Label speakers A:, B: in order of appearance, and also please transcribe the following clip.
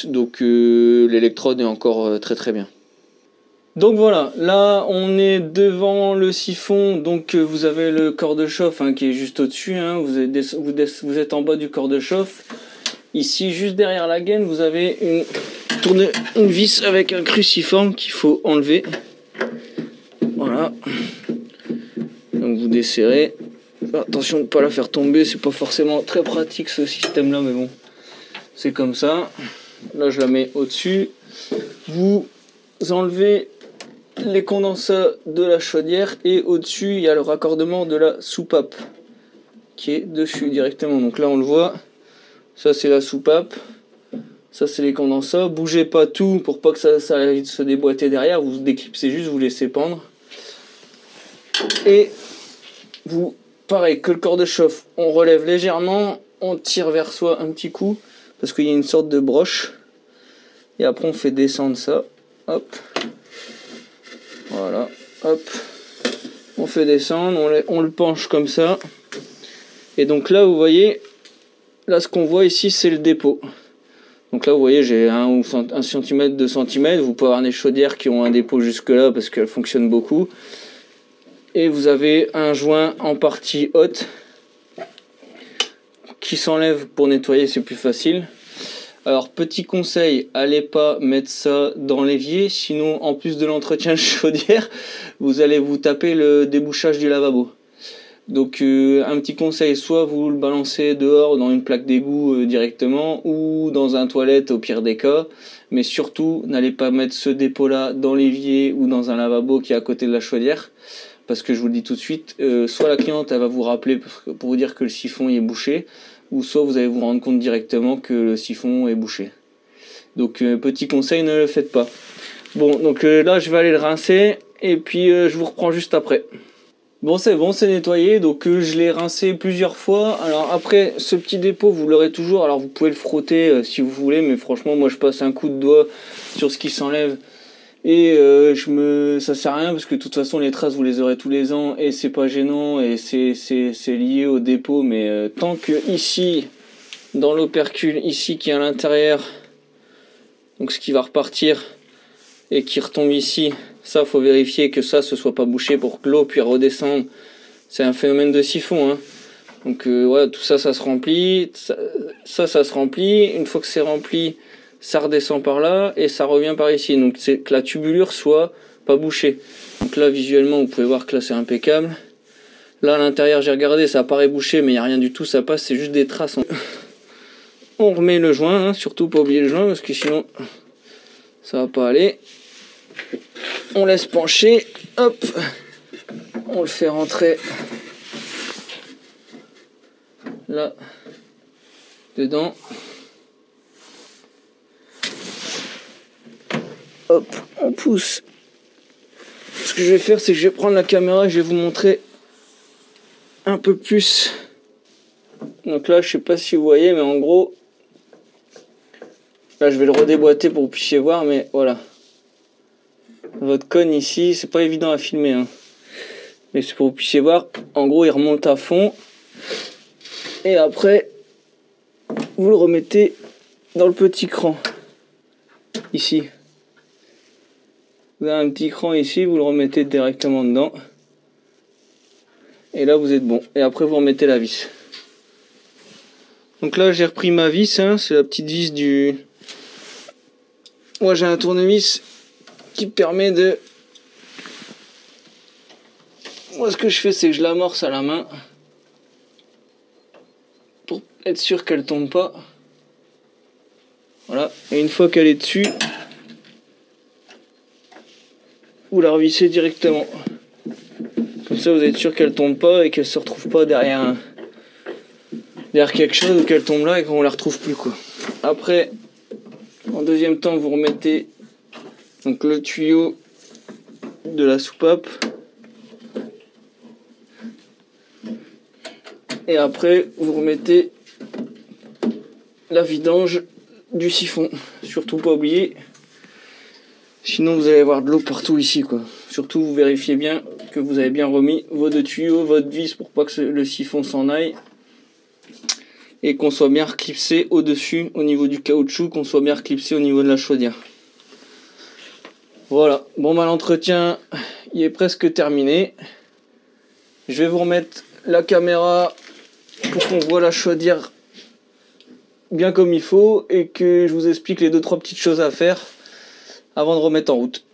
A: donc l'électrode est encore très bien. Donc voilà, là on est devant le siphon, donc vous avez le corps de chauffe qui est juste au-dessus, vous êtes en bas du corps de chauffe. Ici, juste derrière la gaine, vous avez une vis avec un cruciforme qu'il faut enlever. Voilà. Donc vous desserrez. Attention de ne pas la faire tomber, c'est pas forcément très pratique ce système-là, mais bon, c'est comme ça. Là je la mets au-dessus. Vous enlevez les condensats de la chaudière et au-dessus il y a le raccordement de la soupape qui est dessus directement. Donc là on le voit, ça c'est la soupape, ça c'est les condensats. Bougez pas tout pour pas que ça aille se déboîter derrière, vous déclipsez juste, vous laissez pendre. Et vous, pareil que le corps de chauffe, on relève légèrement, on tire vers soi un petit coup parce qu'il y a une sorte de broche et après on fait descendre ça, hop. Voilà, hop, on fait descendre, on le penche comme ça. Et donc là, vous voyez, là ce qu'on voit ici, c'est le dépôt. Donc là, vous voyez, j'ai 1 cm, 2 cm. Vous pouvez avoir des chaudières qui ont un dépôt jusque là parce qu'elles fonctionnent beaucoup. Et vous avez un joint en partie haute qui s'enlève pour nettoyer, c'est plus facile. Alors petit conseil, allez pas mettre ça dans l'évier, sinon en plus de l'entretien de chaudière, vous allez vous taper le débouchage du lavabo. Donc un petit conseil, soit vous le balancez dehors dans une plaque d'égout directement, ou dans un toilette au pire des cas, mais surtout n'allez pas mettre ce dépôt là dans l'évier ou dans un lavabo qui est à côté de la chaudière, parce que je vous le dis tout de suite, soit la cliente elle va vous rappeler pour vous dire que le siphon est bouché, ou soit vous allez vous rendre compte directement que le siphon est bouché. Donc petit conseil, ne le faites pas. Bon, donc là je vais aller le rincer et puis je vous reprends juste après. Bon, c'est nettoyé, donc je l'ai rincé plusieurs fois. Alors après, ce petit dépôt, vous l'aurez toujours. Alors vous pouvez le frotter si vous voulez, mais franchement, moi je passe un coup de doigt sur ce qui s'enlève. Et ça sert à rien parce que de toute façon les traces vous les aurez tous les ans et c'est pas gênant et c'est lié au dépôt, mais tant que ici dans l'opercule ici qui est à l'intérieur, donc ce qui va repartir et qui retombe ici, ça faut vérifier que ça se soit pas bouché pour que l'eau puisse redescendre. C'est un phénomène de siphon donc voilà, tout ça se remplit, ça se remplit. Une fois que c'est rempli, ça redescend par là et ça revient par ici, donc c'est que la tubulure soit pas bouchée. Donc là visuellement vous pouvez voir que là c'est impeccable. Là à l'intérieur j'ai regardé, ça paraît bouché mais il n'y a rien du tout, ça passe, c'est juste des traces. On remet le joint, surtout pas oublier le joint parce que sinon ça va pas aller. On laisse pencher, hop, on le fait rentrer là dedans. Hop, on pousse. Ce que je vais faire, c'est que je vais prendre la caméra et je vais vous montrer un peu plus. Donc là, je sais pas si vous voyez, mais en gros, là, je vais le redéboîter pour que vous puissiez voir, mais voilà. Votre cône ici, c'est pas évident à filmer, mais c'est pour que vous puissiez voir. En gros, il remonte à fond. Et après, vous le remettez dans le petit cran. Ici. Vous avez un petit cran ici, vous le remettez directement dedans. Et là, vous êtes bon. Et après, vous remettez la vis. Donc là, j'ai repris ma vis. C'est la petite vis du... Moi, j'ai un tournevis qui permet de... Moi, ce que je fais, c'est que je l'amorce à la main. Pour être sûr qu'elle tombe pas. Voilà. Et une fois qu'elle est dessus... vous la revissez directement. Comme ça, vous êtes sûr qu'elle tombe pas et qu'elle se retrouve pas derrière quelque chose ou qu'elle tombe là et qu'on la retrouve plus, quoi. Après, en deuxième temps, vous remettez donc le tuyau de la soupape. Et après, vous remettez la vidange du siphon. Surtout pas oublier. Sinon vous allez avoir de l'eau partout ici, quoi. Surtout vous vérifiez bien que vous avez bien remis vos deux tuyaux, votre vis pour pas que le siphon s'en aille. et qu'on soit bien reclipsé au-dessus au niveau du caoutchouc, qu'on soit bien reclipsé au niveau de la chaudière. Voilà, bon bah l'entretien il est presque terminé. Je vais vous remettre la caméra pour qu'on voit la chaudière bien comme il faut et que je vous explique les 2-3 petites choses à faire avant de remettre en route.